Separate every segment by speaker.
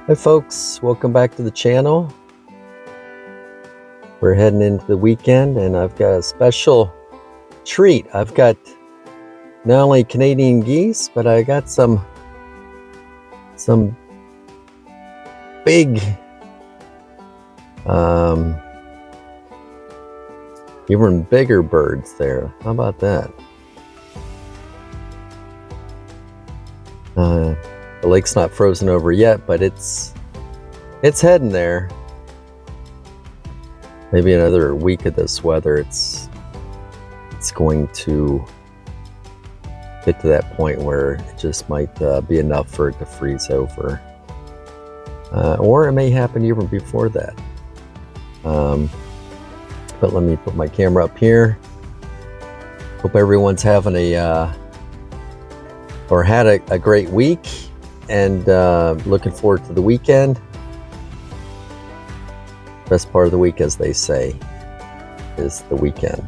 Speaker 1: Hi folks, welcome back to the channel. We're heading into the weekend and I've got a special treat. I've got not only Canadian geese, but I got some big even bigger birds there. How about that? The lake's not frozen over yet, but it's heading there. Maybe another week of this weather, it's going to get to that point where it just might be enough for it to freeze over. Or it may happen even before that. But let me put my camera up here. Hope everyone's having had a great week and looking forward to the weekend. Best part of the week, as they say, is the weekend.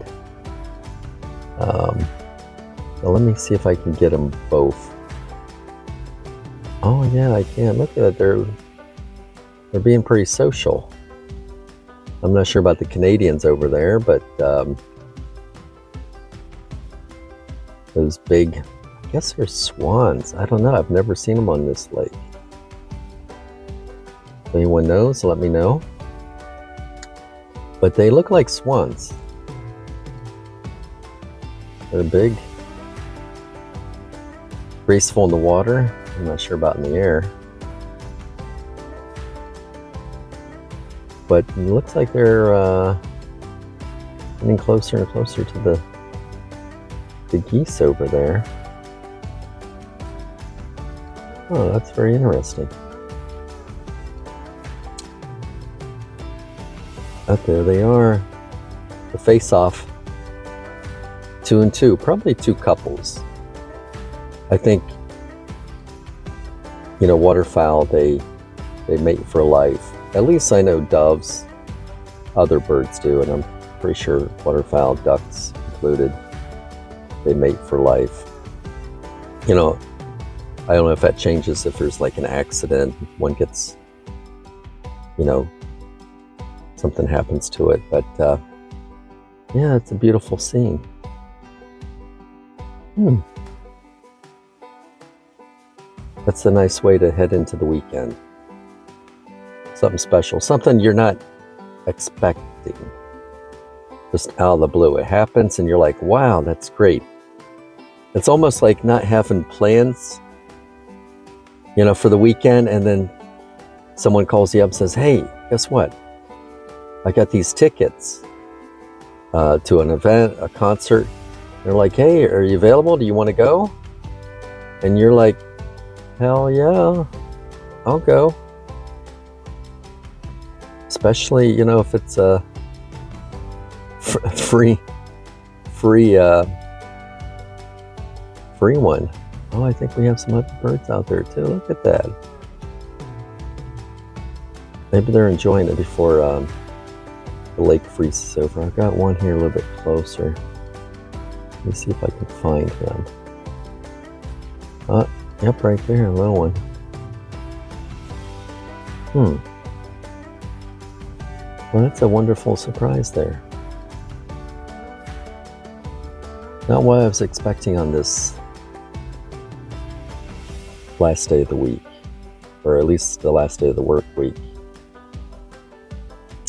Speaker 1: Well, let me see if I can get them both. Oh yeah, I can. Look at it. They're being pretty social. I'm not sure about the Canadians over there, but those big, I guess they're swans. I don't know. I've never seen them on this lake. If anyone knows, let me know. But they look like swans. They're big, graceful in the water. I'm not sure about in the air. But it looks like they're getting closer and closer to the geese over there. Oh, that's very interesting. Out there they are. The face-off. 2 and 2, probably two couples. I think, waterfowl, they mate for life. At least I know doves, other birds do, and I'm pretty sure waterfowl, ducks included, they mate for life. I don't know if that changes if there's like an accident, one gets, something happens to it, but yeah, it's a beautiful scene. That's a nice way to head into the weekend. Something special, something you're not expecting, just out of the blue. It happens and you're like, wow, that's great. It's almost like not having plans, for the weekend, and then someone calls you up and says, hey, guess what? I got these tickets to an event, a concert. They're like, hey, are you available? Do you want to go? And you're like, hell yeah, I'll go. Especially, if it's a free one. Oh, I think we have some other birds out there too. Look at that. Maybe they're enjoying it before the lake freezes over. I've got one here a little bit closer. Let me see if I can find them. Yep, right there, a little one. Well, that's a wonderful surprise there. Not what I was expecting on this last day of the week, or at least the last day of the work week.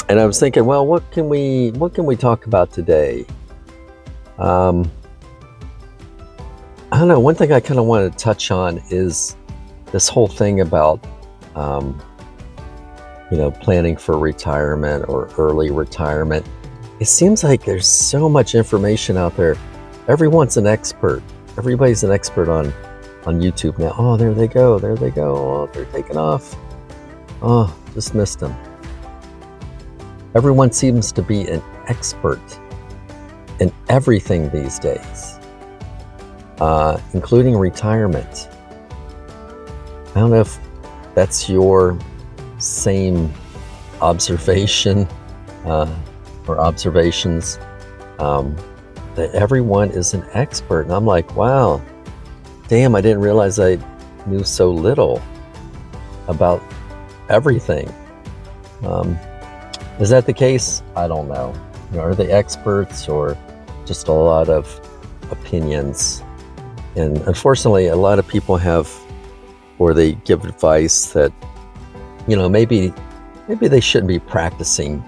Speaker 1: And I was thinking, well, what can we talk about today? I don't know. One thing I kind of want to touch on is this whole thing about, planning for retirement or early retirement. It seems like there's so much information out there. Everyone's an expert. Everybody's an expert on YouTube now. Oh, there they go. There they go. Oh, they're taking off. Oh, just missed them. Everyone seems to be an expert in everything these days, including retirement. I don't know if that's your same observation or observations, that everyone is an expert. And I'm like, wow, damn, I didn't realize I knew so little about everything. Um, is that the case? I don't know. Are they experts or just a lot of opinions? And unfortunately, a lot of people have, or they give advice that, maybe they shouldn't be practicing,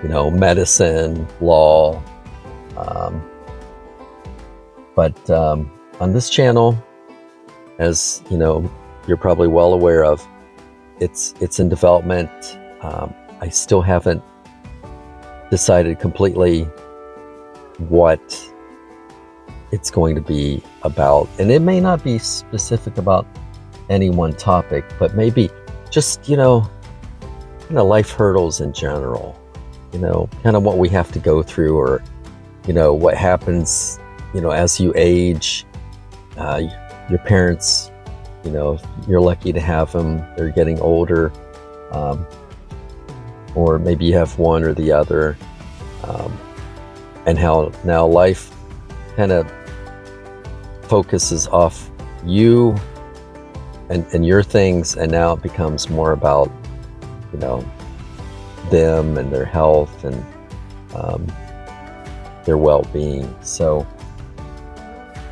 Speaker 1: medicine, law. But on this channel, as you're probably well aware of, it's in development. I still haven't decided completely what it's going to be about, and it may not be specific about any one topic, but maybe just life hurdles in general, kind of what we have to go through, or what happens as you age. Your parents, you're lucky to have them, they're getting older, or maybe you have one or the other, and how now life kind of focuses off you and your things, and now it becomes more about them and their health and their well-being. So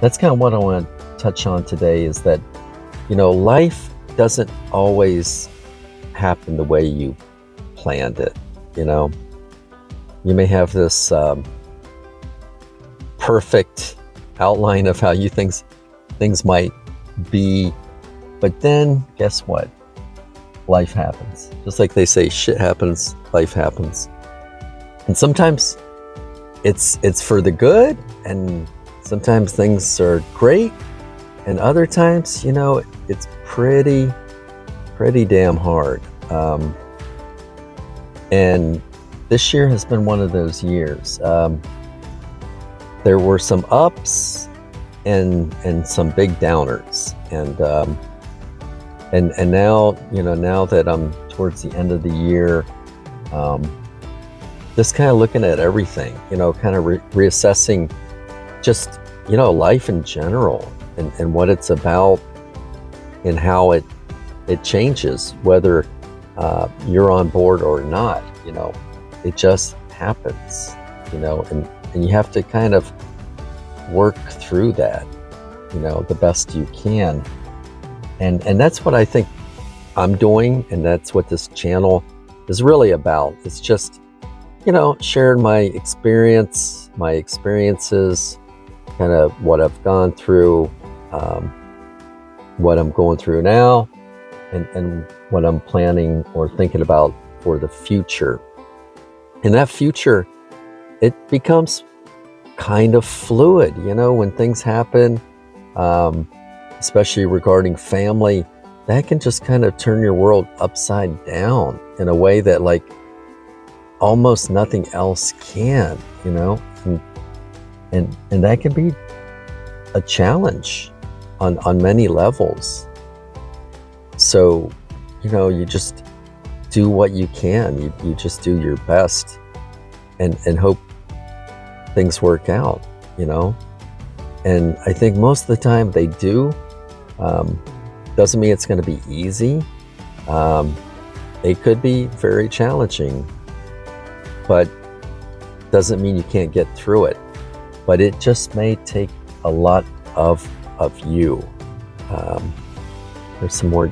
Speaker 1: that's kind of what I want to touch on today, is that life doesn't always happen the way you planned it. You may have this perfect outline of how you things might be, but then guess what? Life happens. Just like they say, shit happens, life happens. And sometimes it's for the good, and sometimes things are great, and other times, it's pretty damn hard. And this year has been one of those years. There were some ups and some big downers, and now now that I'm towards the end of the year, just kind of looking at everything, kind of reassessing just life in general, and what it's about, and how it changes, whether you're on board or not. It just happens, and you have to kind of work through that, the best you can. And that's what I think I'm doing, and that's what this channel is really about. It's just, sharing my experiences, kind of what I've gone through, what I'm going through now, and what I'm planning or thinking about for the future. And that future, it becomes kind of fluid, when things happen, especially regarding family, that can just kind of turn your world upside down in a way that like almost nothing else can, and that can be a challenge on many levels. So, you just do what you can. You just do your best and hope things work out, And I think most of the time they do. Doesn't mean it's going to be easy. It could be very challenging, but doesn't mean you can't get through it. But it just may take a lot of you. There's some more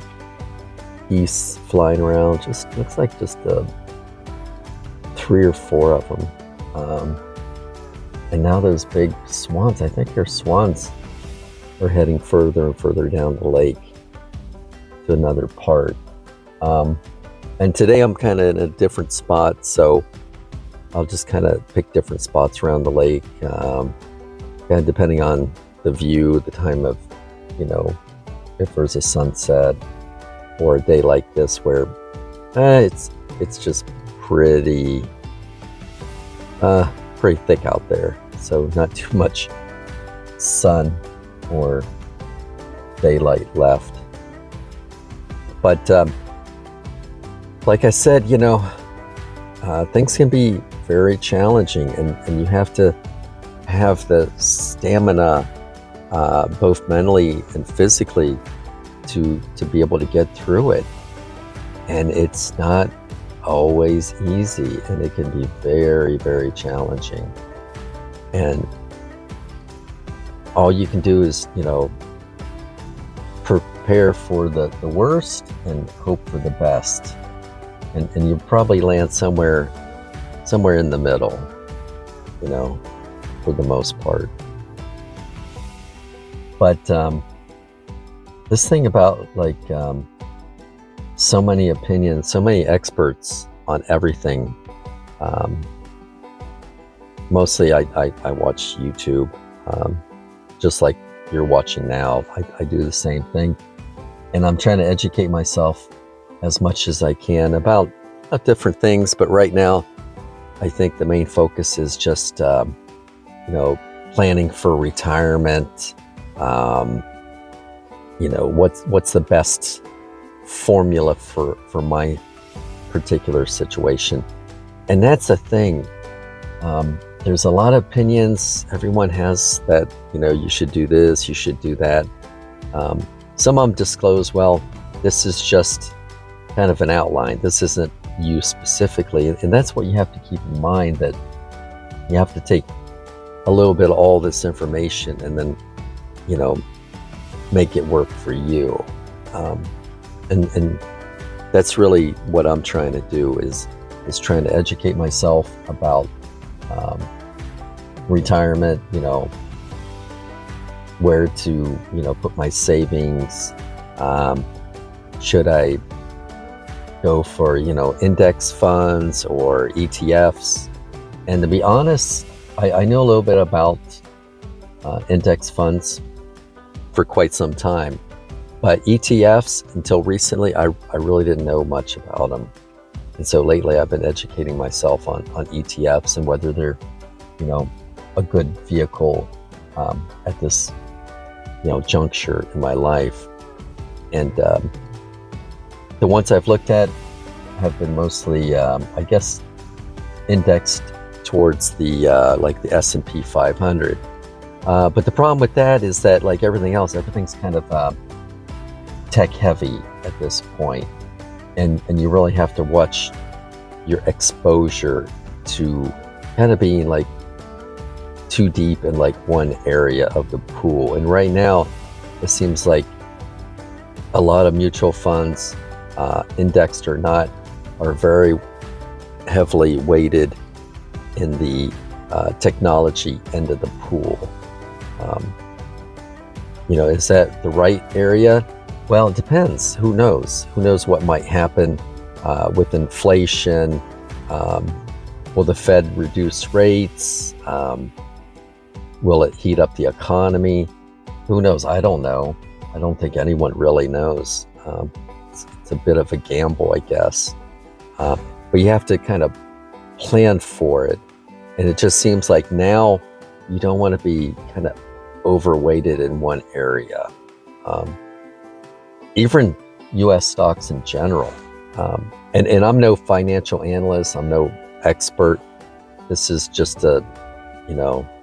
Speaker 1: geese flying around. Just looks like just 3 or 4 of them. And now those big swans, I think they're swans, are heading further and further down the lake to another part. And today I'm kind of in a different spot, so I'll just kind of pick different spots around the lake, and depending on the view, the time of, if there's a sunset or a day like this where it's just pretty thick out there, so not too much sun or daylight left. But like I said, things can be very challenging, and you have to have the stamina, both mentally and physically, to be able to get through it. And it's not always easy, and it can be very, very challenging. And all you can do is, prepare for the worst and hope for the best. And you'll probably land somewhere in the middle, for the most part. But this thing about so many opinions, so many experts on everything. Mostly I watch YouTube, just like you're watching now. I do the same thing. And I'm trying to educate myself as much as I can about different things. But right now, I think the main focus is just, planning for retirement. What's the best formula for my particular situation. And that's the thing. There's a lot of opinions. Everyone has that, you should do this, you should do that. Some of them disclose, well, this is just kind of an outline. This isn't you specifically. And that's what you have to keep in mind, that you have to take a little bit of all this information and then, make it work for you. And that's really what I'm trying to do, is trying to educate myself about retirement, where to, put my savings. Should I go for, index funds or ETFs? And to be honest, I know a little bit about index funds for quite some time. But ETFs, until recently, I really didn't know much about them. And so lately I've been educating myself on ETFs and whether they're, a good vehicle at this, juncture in my life. And the ones I've looked at have been mostly, I guess, indexed towards the the S&P 500. But the problem with that is that, like everything else, everything's kind of tech heavy at this point, and you really have to watch your exposure to kind of being too deep in one area of the pool. And right now it seems like a lot of mutual funds, indexed or not, are very heavily weighted in the technology end of the pool. Is that the right area? Well, it depends. Who knows? Who knows what might happen with inflation? Will the Fed reduce rates? Will it heat up the economy? Who knows? I don't know. I don't think anyone really knows. It's a bit of a gamble, I guess. But you have to kind of plan for it. And it just seems like now you don't want to be kind of overweighted in one area. Even U.S. stocks in general. And I'm no financial analyst. I'm no expert. This is just a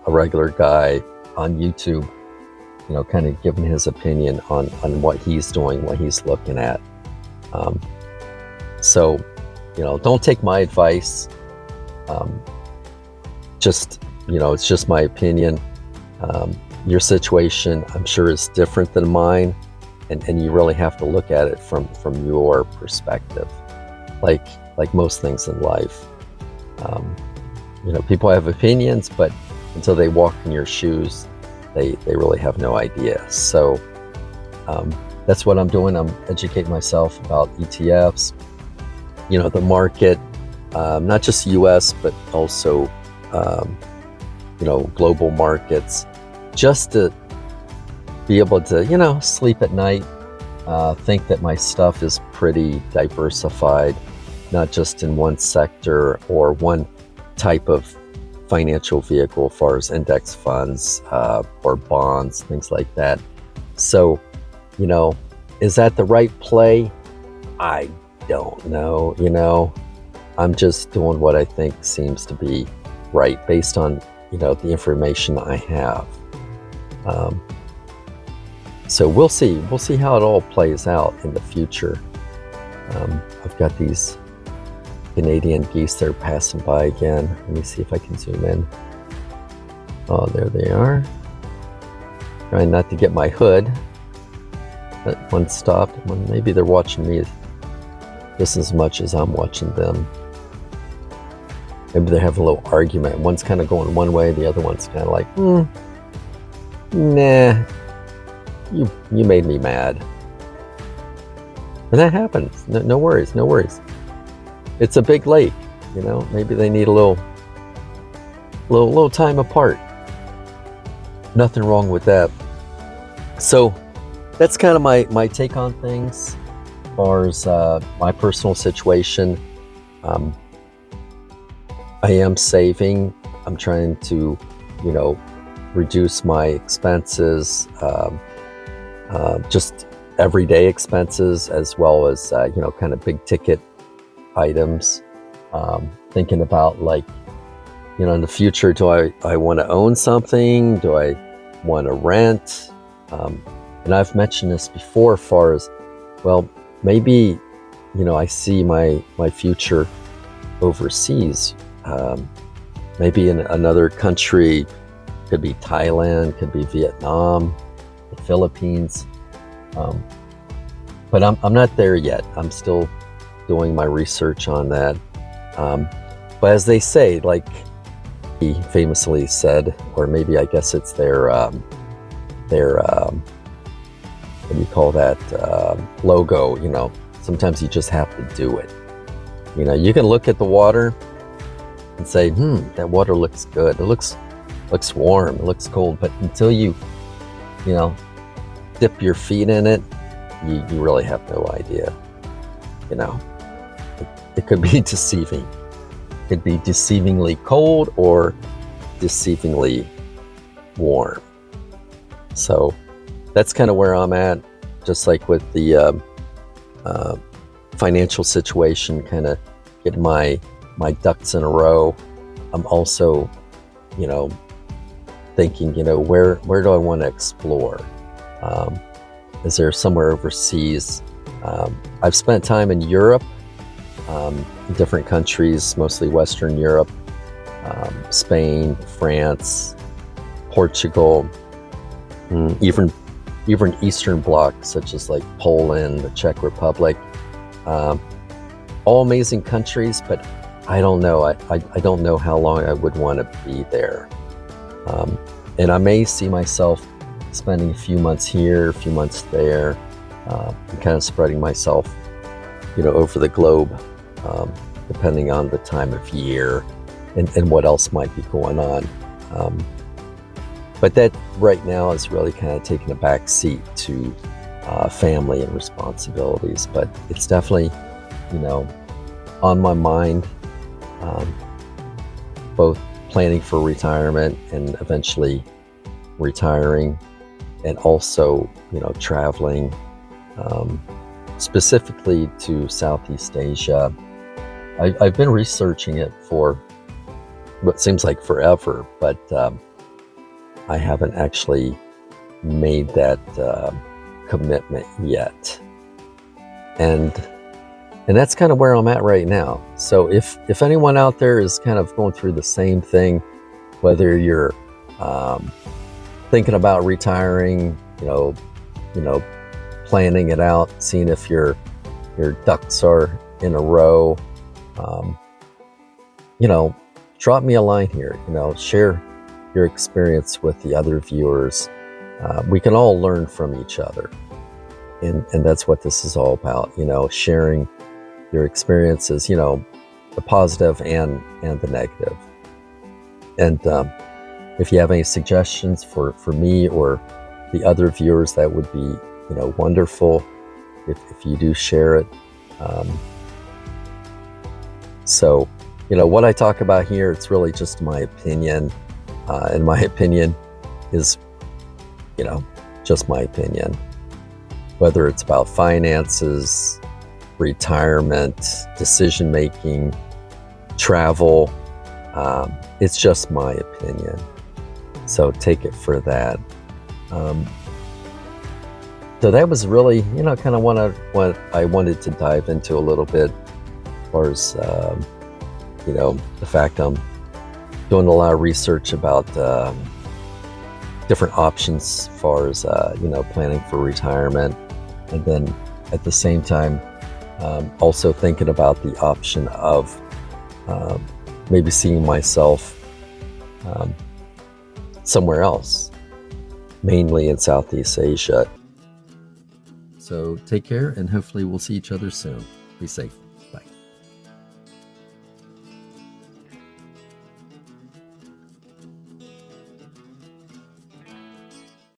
Speaker 1: regular guy on YouTube, kind of giving his opinion on what he's doing, what he's looking at. So, don't take my advice. It's just my opinion. Your situation, I'm sure, is different than mine. And you really have to look at it from your perspective, like most things in life. People have opinions, but until they walk in your shoes, they really have no idea. So that's what I'm doing. I'm educating myself about ETFs, the market, not just U.S., but also, global markets, just to be able to, sleep at night, think that my stuff is pretty diversified, not just in one sector or one type of financial vehicle, as far as index funds or bonds, things like that. So, is that the right play? I don't know. I'm just doing what I think seems to be right based on, the information I have. So we'll see how it all plays out in the future. I've got these Canadian geese that are passing by again. Let me see if I can zoom in. Oh, there they are. Trying not to get my hood. That one stopped. Maybe they're watching me just as much as I'm watching them. Maybe they have a little argument. One's kind of going one way, the other one's kind of like, nah, you made me mad. And that happens. No worries, no worries. It's a big lake, you know. Maybe they need a little time apart. Nothing wrong with that. So that's kind of my take on things as far as my personal situation. I am saving. I'm trying to, you know, reduce my expenses, just everyday expenses, as well as, you know, kind of big ticket items. Thinking about, like, you know, in the future, do I want to own something? Do I want to rent? And I've mentioned this before, as far as, well, maybe, you know, I see my future overseas. Maybe in another country. Could be Thailand, could be Vietnam, the Philippines. But I'm not there yet. I'm still doing my research on that. But as they say, like he famously said, or maybe I guess it's their what do you call that, logo, you know, sometimes you just have to do it. You know, you can look at the water and say, that water looks good. It looks warm, it looks cold, but until you know, dip your feet in it, you really have no idea. You know, it could be deceiving. It could be deceivingly cold or deceivingly warm. So that's kind of where I'm at. Just like with the financial situation, kind of get my ducks in a row. I'm also, you know, thinking, you know, where do I want to explore? Is there somewhere overseas? I've spent time in Europe, different countries, mostly Western Europe, Spain, France, Portugal, even Eastern Bloc, such as like Poland, the Czech Republic. All amazing countries, but I don't know. I don't know how long I would want to be there. And I may see myself spending a few months here, a few months there, and kind of spreading myself, you know, over the globe, depending on the time of year and what else might be going on. But that right now is really kind of taking a back seat to family and responsibilities. But it's definitely, you know, on my mind, both planning for retirement and eventually retiring, and also, you know, traveling, specifically to Southeast Asia. I've been researching it for what seems like forever, but I haven't actually made that commitment yet. And that's kind of where I'm at right now. So if anyone out there is kind of going through the same thing, whether you're thinking about retiring, you know, planning it out, seeing if your ducks are in a row, you know, drop me a line here. You know, share your experience with the other viewers. We can all learn from each other, and that's what this is all about. You know, sharing your experiences, you know, the positive and the negative. And if you have any suggestions for me or the other viewers, that would be, you know, wonderful if you do share it. So, you know, what I talk about here, it's really just my opinion, and my opinion is, you know, just my opinion. Whether it's about finances, retirement, decision making, travel, it's just my opinion. So take it for that. So that was really, kind of what I wanted to dive into a little bit, as far as the fact I'm doing a lot of research about different options as far as planning for retirement, and then at the same time also thinking about the option of um, maybe seeing myself um, somewhere else, mainly in Southeast Asia. So take care, and hopefully we'll see each other soon. Be safe.